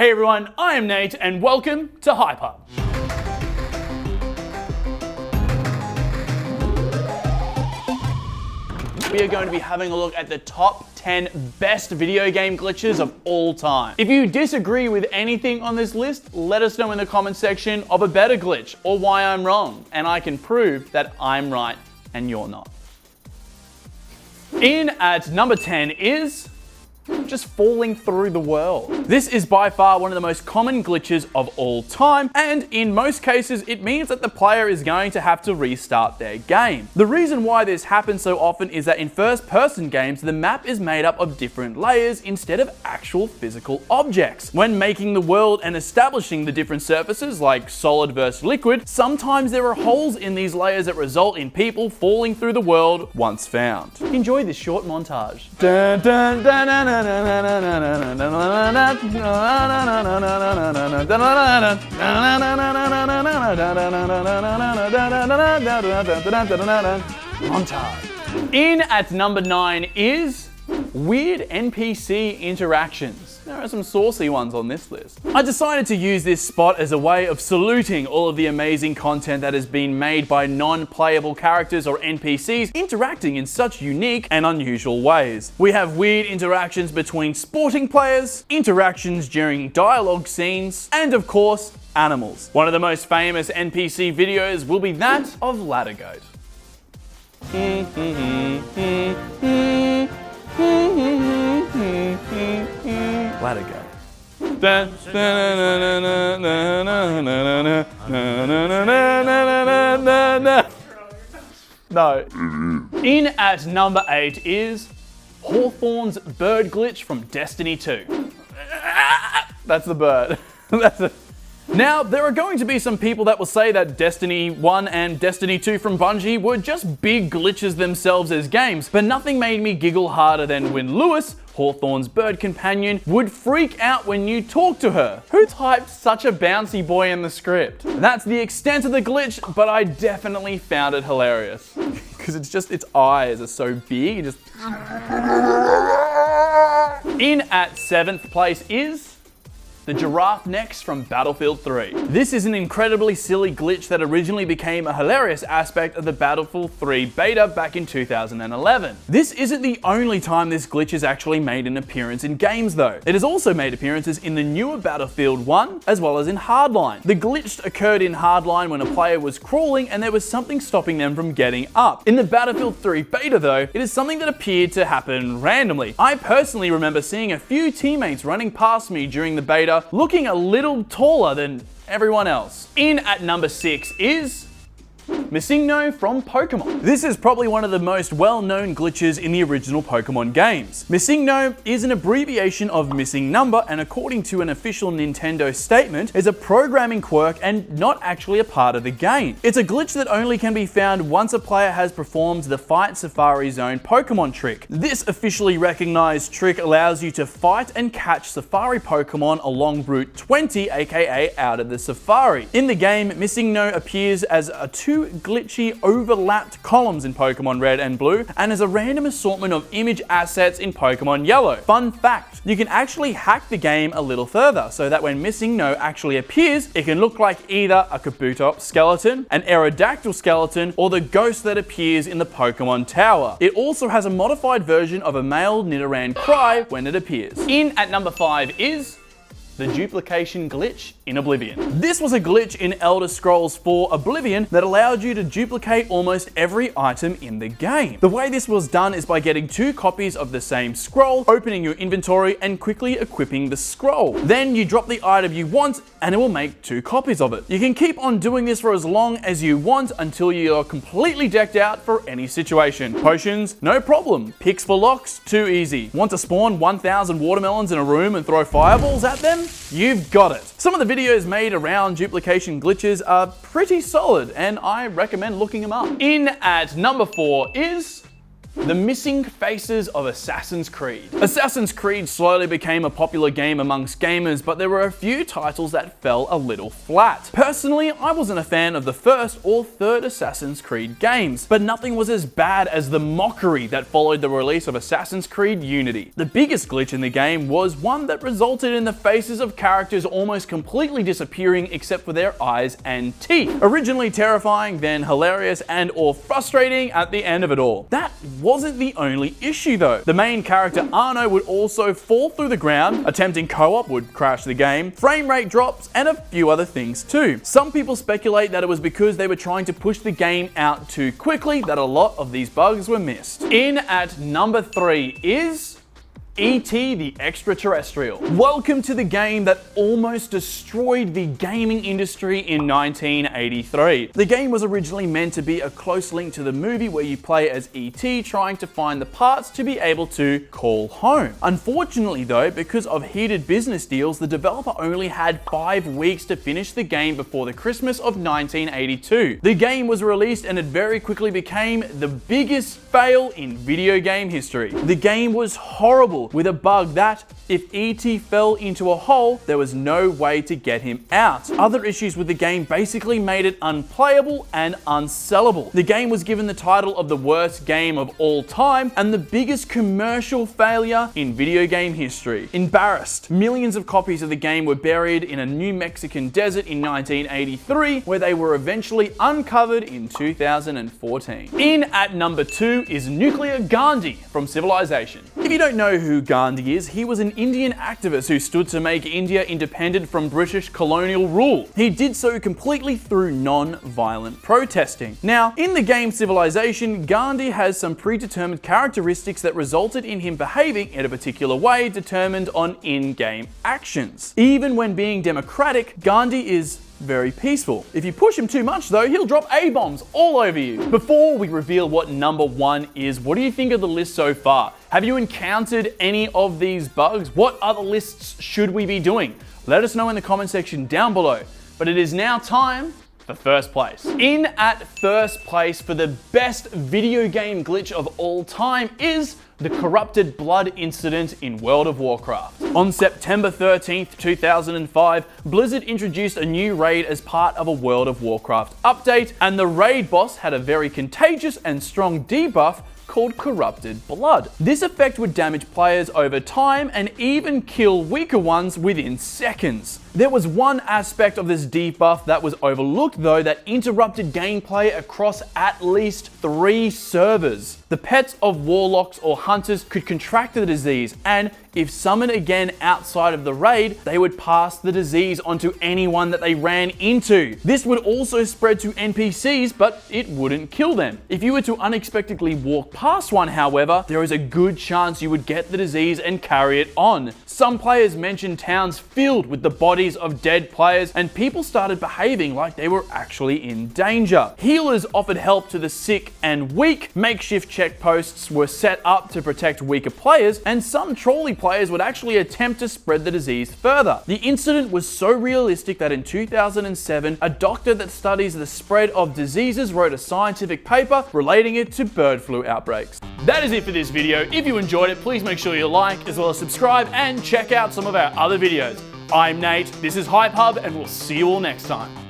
Hey everyone, I am Nate and welcome to Hyper. We are going to be having a look at the top 10 best video game glitches of all time. If you disagree with anything on this list, let us know in the comment section of a better glitch or why I'm wrong, and I can prove that I'm right and you're not. In at number 10 is just falling through the world. This is by far one of the most common glitches of all time, and in most cases it means that the player is going to have to restart their game. The reason why this happens so often is that in first-person games, the map is made up of different layers instead of actual physical objects. When making the world and establishing the different surfaces, like solid versus liquid, sometimes there are holes in these layers that result in people falling through the world once found. Enjoy this short montage. Dun, dun, dun, dun, dun. Montage. In at number 9 is weird NPC interactions. There are some saucy ones on this list. I decided to use this spot as a way of saluting all of the amazing content that has been made by non-playable characters or NPCs interacting in such unique and unusual ways. We have weird interactions between sporting players, interactions during dialogue scenes, and of course, animals. One of the most famous NPC videos will be that of Ladder Goat. Ladder Goat. No. In at number 8 is Hawthorne's bird glitch from Destiny 2. That's the bird. That's it. Now, there are going to be some people that will say that Destiny 1 and Destiny 2 from Bungie were just big glitches themselves as games, but nothing made me giggle harder than when Lewis, Hawthorne's bird companion, would freak out when you talk to her. Who typed such a bouncy boy in the script? That's the extent of the glitch, but I definitely found it hilarious. Because it's just, its eyes are so big, it just... In at 7th place is the Giraffe Necks from Battlefield 3. This is an incredibly silly glitch that originally became a hilarious aspect of the Battlefield 3 beta back in 2011. This isn't the only time this glitch has actually made an appearance in games though. It has also made appearances in the newer Battlefield 1 as well as in Hardline. The glitch occurred in Hardline when a player was crawling and there was something stopping them from getting up. In the Battlefield 3 beta though, it is something that appeared to happen randomly. I personally remember seeing a few teammates running past me during the beta looking a little taller than everyone else. In at number 6 is Missingno from Pokemon. This is probably one of the most well-known glitches in the original Pokemon games. Missingno is an abbreviation of missing number, and according to an official Nintendo statement, is a programming quirk and not actually a part of the game. It's a glitch that only can be found once a player has performed the Fight Safari Zone Pokemon trick. This officially recognized trick allows you to fight and catch Safari Pokemon along Route 20, aka out of the Safari. In the game, Missingno appears as a two glitchy overlapped columns in Pokemon Red and Blue, and as a random assortment of image assets in Pokemon Yellow. Fun fact, you can actually hack the game a little further, so that when Missingno actually appears, it can look like either a Kabutops skeleton, an Aerodactyl skeleton, or the ghost that appears in the Pokemon Tower. It also has a modified version of a male Nidoran cry when it appears. In at number 5 is the Duplication glitch in Oblivion. This was a glitch in Elder Scrolls 4 Oblivion that allowed you to duplicate almost every item in the game. The way this was done is by getting 2 copies of the same scroll, opening your inventory, and quickly equipping the scroll. Then you drop the item you want and it will make 2 copies of it. You can keep on doing this for as long as you want until you are completely decked out for any situation. Potions, no problem. Picks for locks, too easy. Want to spawn 1,000 watermelons in a room and throw fireballs at them? You've got it. Some of the videos made around duplication glitches are pretty solid, and I recommend looking them up. In at number 4 is The missing faces of Assassin's Creed. Assassin's Creed slowly became a popular game amongst gamers, but there were a few titles that fell a little flat. Personally, I wasn't a fan of the first or third Assassin's Creed games, but nothing was as bad as the mockery that followed the release of Assassin's Creed Unity. The biggest glitch in the game was one that resulted in the faces of characters almost completely disappearing except for their eyes and teeth. Originally terrifying, then hilarious and or frustrating at the end of it all. That wasn't the only issue though. The main character Arno would also fall through the ground, attempting co-op would crash the game, frame rate drops, and a few other things too. Some people speculate that it was because they were trying to push the game out too quickly that a lot of these bugs were missed. In at number 3 is E.T. the Extraterrestrial. Welcome to the game that almost destroyed the gaming industry in 1983. The game was originally meant to be a close link to the movie where you play as E.T. trying to find the parts to be able to call home. Unfortunately though, because of heated business deals, the developer only had 5 weeks to finish the game before the Christmas of 1982. The game was released and it very quickly became the biggest fail in video game history. The game was horrible, with a bug that, if E.T. fell into a hole, there was no way to get him out. Other issues with the game basically made it unplayable and unsellable. The game was given the title of the worst game of all time and the biggest commercial failure in video game history. Embarrassed, millions of copies of the game were buried in a New Mexican desert in 1983, where they were eventually uncovered in 2014. In at number 2 is Nuclear Gandhi from Civilization. If you don't know who Gandhi is, he was an Indian activist who stood to make India independent from British colonial rule. He did so completely through non-violent protesting. Now, in the game Civilization, Gandhi has some predetermined characteristics that resulted in him behaving in a particular way determined on in-game actions. Even when being democratic, Gandhi is very peaceful. If you push him too much though, he'll drop A-bombs all over you. Before we reveal what number 1 is, what do you think of the list so far? Have you encountered any of these bugs? What other lists should we be doing? Let us know in the comment section down below. But it is now time for first place. In at first place for the best video game glitch of all time is the corrupted blood incident in World of Warcraft. On September 13th, 2005, Blizzard introduced a new raid as part of a World of Warcraft update, and the raid boss had a very contagious and strong debuff called Corrupted Blood. This effect would damage players over time and even kill weaker ones within seconds. There was one aspect of this debuff that was overlooked though that interrupted gameplay across at least 3 servers. The pets of warlocks or hunters could contract the disease, and if summoned again outside of the raid, they would pass the disease onto anyone that they ran into. This would also spread to NPCs, but it wouldn't kill them. If you were to unexpectedly walk past one, however, there is a good chance you would get the disease and carry it on. Some players mentioned towns filled with the bodies of dead players, and people started behaving like they were actually in danger. Healers offered help to the sick and weak, makeshift checkposts were set up to protect weaker players, and some trolley players would actually attempt to spread the disease further. The incident was so realistic that in 2007, a doctor that studies the spread of diseases wrote a scientific paper relating it to bird flu outbreaks. That is it for this video. If you enjoyed it, please make sure you like as well as subscribe and check out some of our other videos. I'm Nate, this is Hype Hub, and we'll see you all next time.